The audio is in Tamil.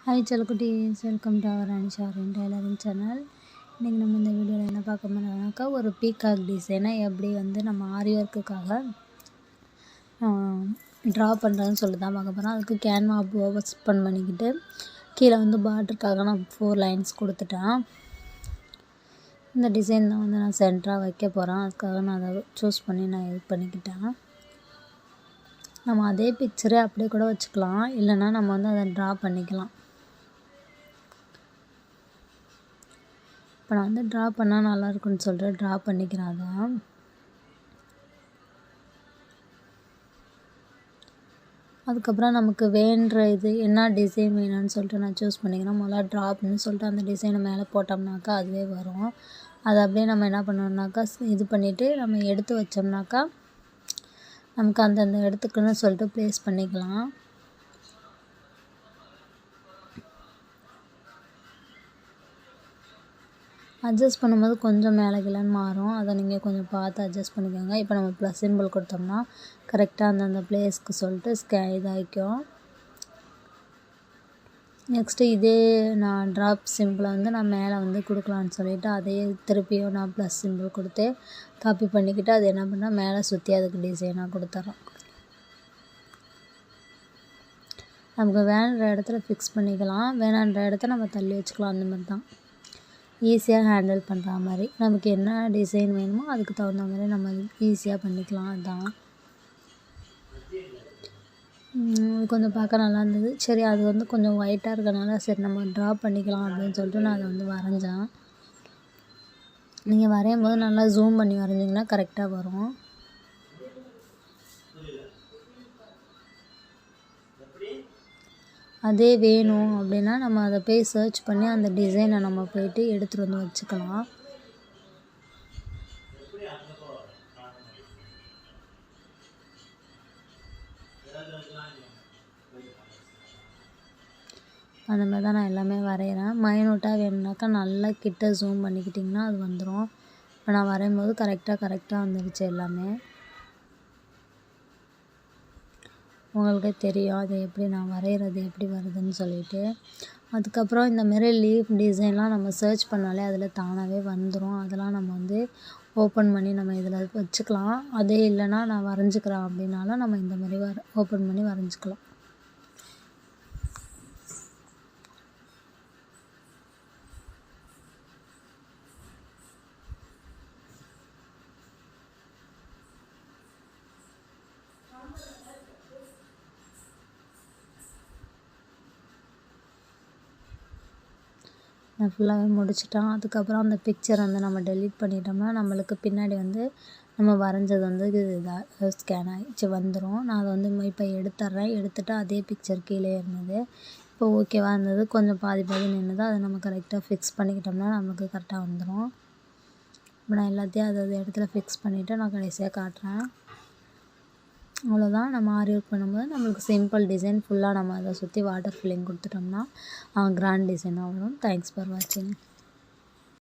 ஹாய் செல்லக்குட்டீஸ், வெல்கம் டு அவர் அனிஷாரின் டெய்லரிங் சேனல். இன்றைக்கி நம்ம இந்த வீடியோவில் என்ன பார்க்க போகிறோம்னாக்கா, ஒரு பீகாக் டிசைனை எப்படி நம்ம ஆரி ஒர்க்குக்காக ட்ரா பண்ணுறதுன்னு சொல்லி தான் பார்க்க போகிறோம். அதுக்கு கேன்வா ஓப்பன் பண்ணிக்கிட்டு கீழே பார்டருக்காக நான் 4 லைன்ஸ் கொடுத்துட்டேன். இந்த டிசைன் தான் நான் சென்டராக வைக்க போகிறேன். அதுக்காக நான் அதை சூஸ் பண்ணி நான் இது பண்ணிக்கிட்டேன். நம்ம அதே பிக்சரை அப்படியே கூட வச்சுக்கலாம், இல்லைன்னா நம்ம அதை ட்ரா பண்ணிக்கலாம். இப்போ நான் ட்ரா பண்ணால் நல்லாயிருக்குன்னு சொல்லிட்டு ட்ரா பண்ணிக்கிறேன். அதை அதுக்கப்புறம் நமக்கு வேண்ட இது என்ன டிசைன் வேணும்னு சொல்லிட்டு நான் சூஸ் பண்ணிக்கிறேன். முதல்ல ட்ராப்னு சொல்லிட்டு அந்த டிசைனை மேலே போட்டோம்னாக்கா அதுவே வரும். அதை அப்படியே நம்ம என்ன பண்ணோம்னாக்கா இது பண்ணிவிட்டு நம்ம எடுத்து வச்சோம்னாக்கா நமக்கு அந்தந்த இடத்துக்குன்னு சொல்லிட்டு ப்ளேஸ் பண்ணிக்கலாம். அட்ஜஸ்ட் பண்ணும்போது கொஞ்சம் மேலே கீழேன்னு மாறும், அதை நீங்கள் கொஞ்சம் பார்த்து அட்ஜஸ்ட் பண்ணிக்கோங்க. இப்போ நம்ம ப்ளஸ் சிம்பிள் கொடுத்தோம்னா கரெக்டாக அந்தந்த பிளேஸ்க்கு சொல்லிட்டு இதாகிக்கும். நெக்ஸ்ட்டு இதே நான் ட்ராப் சிம்பிளை நான் மேலே கொடுக்கலான்னு சொல்லிவிட்டு அதையே திருப்பியும் நான் ப்ளஸ் சிம்பிள் கொடுத்து காப்பி பண்ணிக்கிட்டு அது என்ன பண்ணால் மேலே சுற்றி அதுக்கு டிசைனாக கொடுத்துட்றோம். நமக்கு வேணுன்ற இடத்துல ஃபிக்ஸ் பண்ணிக்கலாம், வேணான்ற இடத்த நம்ம தள்ளி வச்சுக்கலாம். அந்த மாதிரி தான் ஈஸியாக ஹேண்டில் பண்ணுற மாதிரி நமக்கு என்ன டிசைன் வேணுமோ அதுக்கு தகுந்த மாதிரி நம்ம ஈஸியாக பண்ணிக்கலாம். அதுதான் கொஞ்சம் பார்க்க நல்லா இருந்தது. சரி, அது கொஞ்சம் ஒயிட்டாக இருக்கனால சரி நம்ம ட்ரா பண்ணிக்கலாம் அப்படின்னு சொல்லிட்டு நான் அதை வரைஞ்சேன். நீங்கள் வரையும் போது நல்லா ஜூம் பண்ணி வரைஞ்சிங்கன்னா கரெக்டாக வரும். அதே வேணும் அப்படின்னா நம்ம அதை போய் சர்ச் பண்ணி அந்த டிசைனை நம்ம போய்ட்டு எடுத்துகிட்டு வச்சுக்கலாம். அந்த மாதிரி தான் நான் எல்லாமே வரைகிறேன். மைனூட்டாக வேணும்னாக்கா நல்லா கிட்ட ஜூம் பண்ணிக்கிட்டிங்கன்னா அது வந்துடும். இப்போ நான் வரையும் போது கரெக்டாக வந்துடுச்சு எல்லாமே. உங்களுக்கே தெரியும் அது எப்படி நான் வரைகிறது எப்படி வருதுன்னு சொல்லிட்டு. அதுக்கப்புறம் இந்தமாரி லீஃப் டிசைன்லாம் நம்ம சர்ச் பண்ணாலே அதில் தானாகவே வந்துடும். அதெல்லாம் நம்ம ஓப்பன் பண்ணி நம்ம இதில் வச்சுக்கலாம். அதே இல்லைன்னா நான் வரைஞ்சிக்கிறேன் அப்படின்னாலும் நம்ம இந்த மாதிரி ஓப்பன் பண்ணி வரைஞ்சிக்கலாம். நான் ஃபுல்லாகவே முடிச்சிட்டேன். அதுக்கப்புறம் அந்த பிக்சர் நம்ம டெலீட் பண்ணிட்டோம்னா நம்மளுக்கு பின்னாடி நம்ம வரைஞ்சது இதாக ஸ்கேன் ஆகிடுச்சு வந்துடும். நான் அதை இப்போ எடுத்துட்றேன். எடுத்துகிட்டு அதே பிக்சர் கீழே இருந்தது. இப்போ ஓகேவாக இருந்தது. கொஞ்சம் பாதி நின்றுது. அதை நம்ம கரெக்டாக ஃபிக்ஸ் பண்ணிக்கிட்டோம்னா நமக்கு கரெக்டாக வந்துடும். இப்போ நான் எல்லாத்தையும் அது இடத்துல ஃபிக்ஸ் பண்ணிவிட்டு நான் கடைசியாக காட்டுறேன். அவ்வளோதான். நம்ம ஆரி ஒர்க் பண்ணும்போது நம்மளுக்கு சிம்பிள் டிசைன் ஃபுல்லாக நம்ம அதை சுற்றி வாட்டர் ஃபில்லிங் கொடுத்துட்டோம்னா கிராண்ட் டிசைனாக வரும். தேங்க்ஸ் ஃபார் வாட்சிங்.